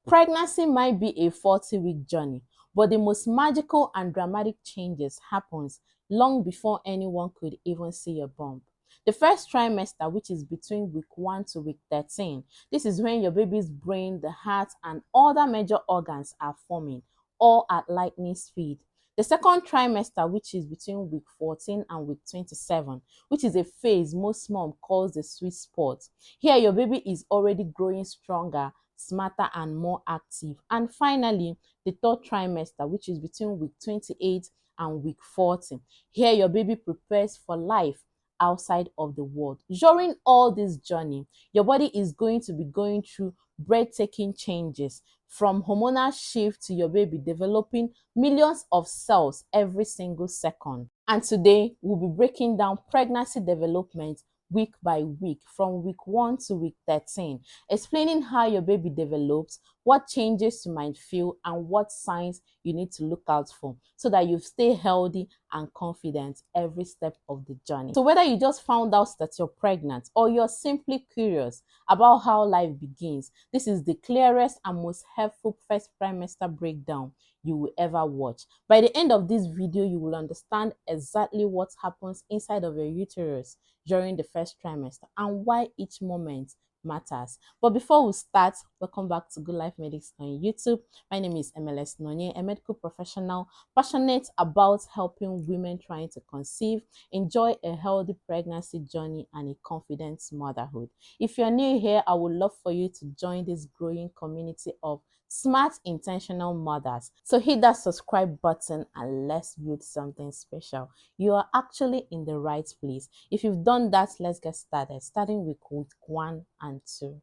Pregnancy might be a 40-week journey, but the most magical and dramatic changes happens long before anyone could even see a bump. The first trimester, which is between week 1 to week 13, this is when your baby's brain, the heart, and other major organs are forming, all at lightning speed. The second trimester, which is between week 14 and week 27, which is a phase most mom calls the sweet spot. Here, your baby is already growing stronger, smarter, and more active. And finally, the third trimester, which is between week 28 and week 40. Here, your baby prepares for life outside of the world. During all this journey, your body is going to be going through breathtaking changes, from hormonal shift to your baby developing millions of cells every single second. And today, we'll be breaking down pregnancy development week by week, from week 1 to week 13, explaining how your baby develops, what changes you might feel, and what signs you need to look out for so that you stay healthy and confident every step of the journey. So whether you just found out that you're pregnant or you're simply curious about how life begins, this is the clearest and most helpful first trimester breakdown you will ever watch. By the end of this video, you will understand exactly what happens inside of your uterus during the first trimester and why each moment matters. But before we start, welcome back to Good Life Medics on YouTube. My name is MLS Nonye, a medical professional passionate about helping women trying to conceive, enjoy a healthy pregnancy journey, and a confident motherhood. If you're new here, I would love for you to join this growing community of smart, intentional mothers. So hit that subscribe button and let's build something special. You are actually in the right place. If you've done that, let's get started, starting with week 1 and 2.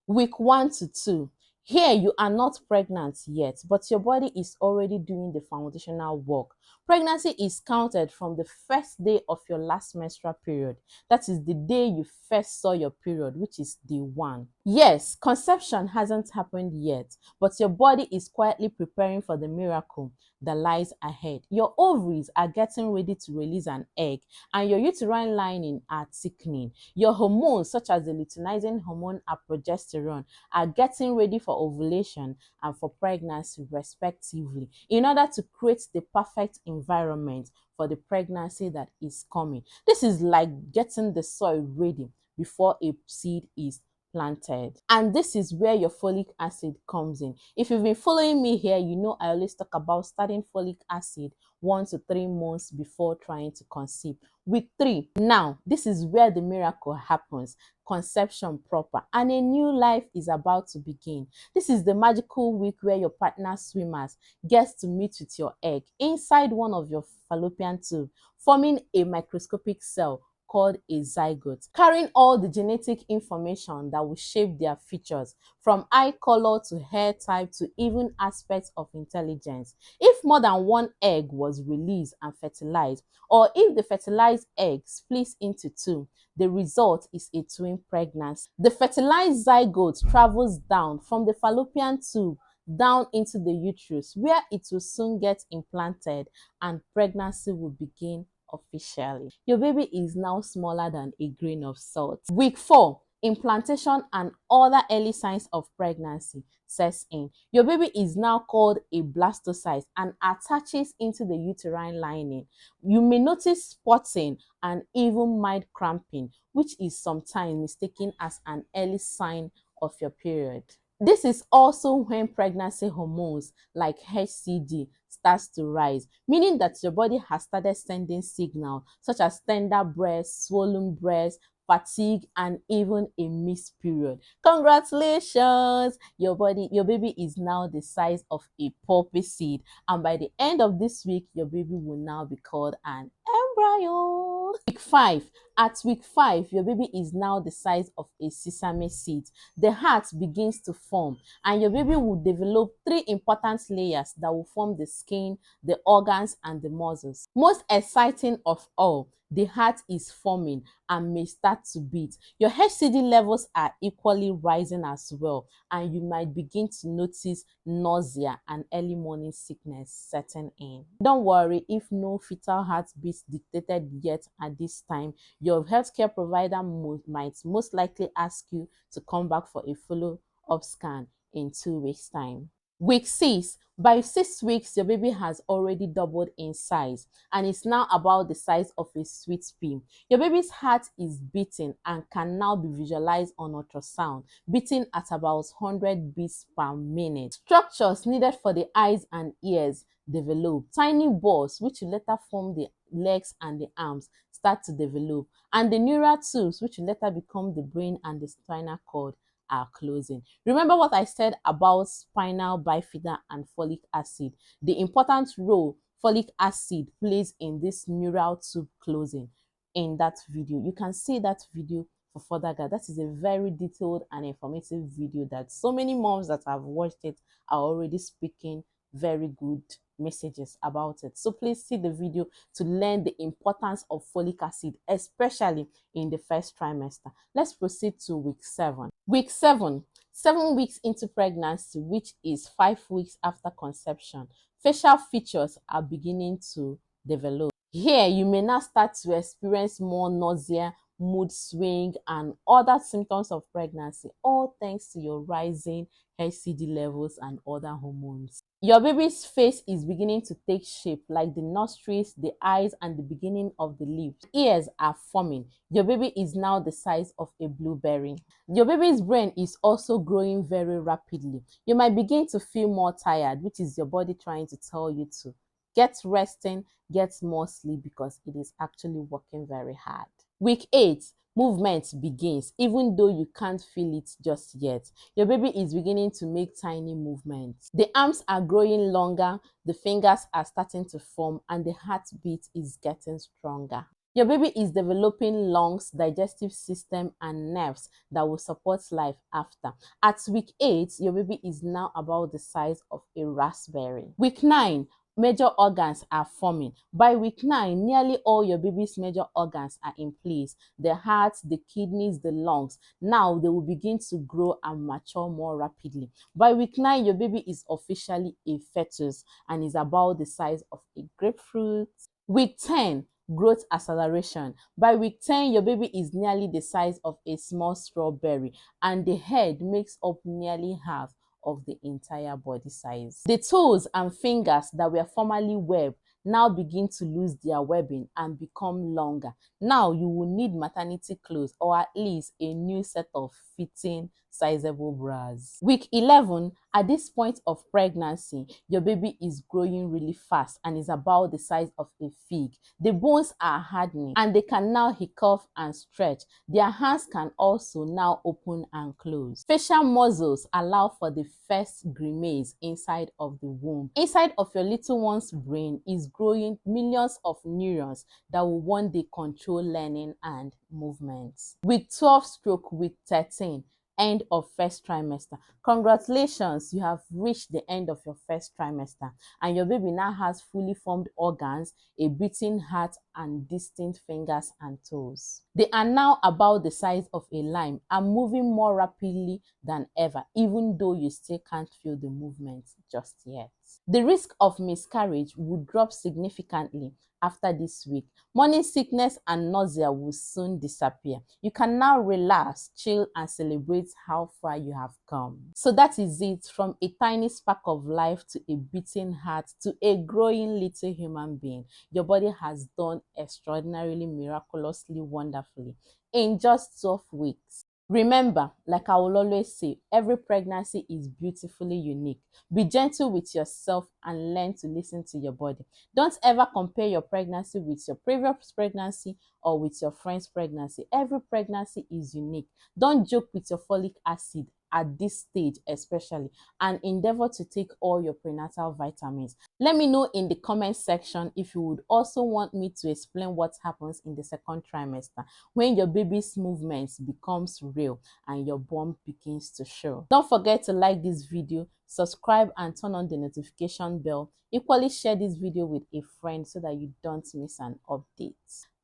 Week 1 to 2. Here, you are not pregnant yet, but your body is already doing the foundational work. Pregnancy is counted from the first day of your last menstrual period. That is the day you first saw your period, which is day 1. Yes, conception hasn't happened yet, but your body is quietly preparing for the miracle that lies ahead. Your ovaries are getting ready to release an egg, and your uterine lining are thickening. Your hormones, such as the luteinizing hormone and progesterone, are getting ready for ovulation and for pregnancy, respectively, in order to create the perfect environment for the pregnancy that is coming. This is like getting the soil ready before a seed is planted. And this is where your folic acid comes in. If you've been following me here, you know I always talk about starting folic acid 1 to 3 months before trying to conceive. Week 3. Now, this is where the miracle happens. Conception proper, and a new life is about to begin. This is the magical week where your partner swimmers gets to meet with your egg inside one of your fallopian tube, forming a microscopic cell called a zygote, carrying all the genetic information that will shape their features, from eye color to hair type to even aspects of intelligence. If more than one egg was released and fertilized, or if the fertilized egg splits into 2, the result is a twin pregnancy. The fertilized zygote travels down from the fallopian tube down into the uterus, where it will soon get implanted and pregnancy will begin officially. Your baby is now smaller than a grain of salt. Week 4. Implantation and other early signs of pregnancy sets in. Your baby is now called a blastocyst and attaches into the uterine lining. You may notice spotting and even mild cramping, which is sometimes mistaken as an early sign of your period. This is also when pregnancy hormones like HCG starts to rise, meaning that your body has started sending signals such as tender breast, swollen breast, fatigue, and even a missed period. Congratulations! Your baby is now the size of a poppy seed, and by the end of this week, your baby will now be called an embryo. Week 5. At week 5, your baby is now the size of a sesame seed. The heart begins to form, and your baby will develop 3 important layers that will form the skin, the organs, and the muscles. Most exciting of all, the heart is forming and may start to beat. Your HCG levels are equally rising as well, and you might begin to notice nausea and early morning sickness setting in. Don't worry if no fetal heartbeat detected yet at this time. Your healthcare provider might most likely ask you to come back for a follow up scan in 2 weeks' time. Week 6. By 6 weeks, your baby has already doubled in size and is now about the size of a sweet pea. Your baby's heart is beating and can now be visualized on ultrasound, beating at about 100 beats per minute. Structures needed for the eyes and ears develop. Tiny balls, which will later form the legs and the arms, start to develop. And the neural tubes, which will later become the brain and the spinal cord, are closing. Remember what I said about spinal bifida and folic acid, the important role folic acid plays in this neural tube closing in that video. You can see that video for further guide. That is a very detailed and informative video that so many moms that have watched it are already speaking very good messages about it. So please see the video to learn the importance of folic acid, especially in the first trimester. Let's proceed to week 7. Week 7, 7 weeks into pregnancy, which is 5 weeks after conception, facial features are beginning to develop. Here, you may now start to experience more nausea, mood swing, and other symptoms of pregnancy, all thanks to your rising HCG levels and other hormones. Your baby's face is beginning to take shape, like the nostrils, the eyes, and the beginning of the lips. Ears are forming. Your baby is now the size of a blueberry. Your baby's brain is also growing very rapidly. You might begin to feel more tired, which is your body trying to tell you to get resting, get more sleep, because it is actually working very hard. Week 8, movement begins, even though you can't feel it just yet. Your baby is beginning to make tiny movements. The arms are growing longer, the fingers are starting to form, and the heartbeat is getting stronger. Your baby is developing lungs, digestive system, and nerves that will support life after. At week 8, your baby is now about the size of a raspberry. Week 9, major organs are forming. By week 9, nearly all your baby's major organs are in place. The heart, the kidneys, the lungs. Now they will begin to grow and mature more rapidly. By week 9, your baby is officially a fetus and is about the size of a grapefruit. Week 10, growth acceleration. By week 10, your baby is nearly the size of a small strawberry and the head makes up nearly half of the entire body size. The toes and fingers that were formerly webbed now begin to lose their webbing and become longer. Now you will need maternity clothes or at least a new set of fitting sizable bras. Week 11, at this point of pregnancy, your baby is growing really fast and is about the size of a fig. The bones are hardening and they can now hiccup and stretch. Their hands can also now open and close. Facial muscles allow for the first grimace inside of the womb. Inside of your little one's brain is growing millions of neurons that will one day control learning and movements. Week 12 stroke week 13, end of first trimester. Congratulations, you have reached the end of your first trimester and your baby now has fully formed organs, a beating heart, and distinct fingers and toes. They are now about the size of a lime and moving more rapidly than ever, even though you still can't feel the movement just yet. The risk of miscarriage will drop significantly after this week. Morning sickness and nausea will soon disappear. You can now relax, chill, and celebrate how far you have come. So that is it, from a tiny spark of life to a beating heart to a growing little human being. Your body has done extraordinarily, miraculously, wonderfully in just 12 weeks. Remember, like I will always say, every pregnancy is beautifully unique. Be gentle with yourself and learn to listen to your body. Don't ever compare your pregnancy with your previous pregnancy or with your friend's pregnancy. Every pregnancy is unique. Don't joke with your folic acid at this stage especially, and endeavor to take all your prenatal vitamins. Let me know in the comment section if you would also want me to explain what happens in the second trimester when your baby's movements becomes real and your bump begins to show. Don't forget to like this video, subscribe, and turn on the notification bell. Equally share this video with a friend so that you don't miss an update.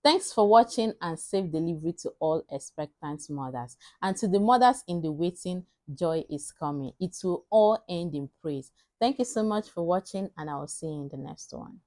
Thanks for watching and safe delivery to all expectant mothers. And to the mothers in the waiting, joy is coming. It will all end in praise. Thank you so much for watching and I will see you in the next one.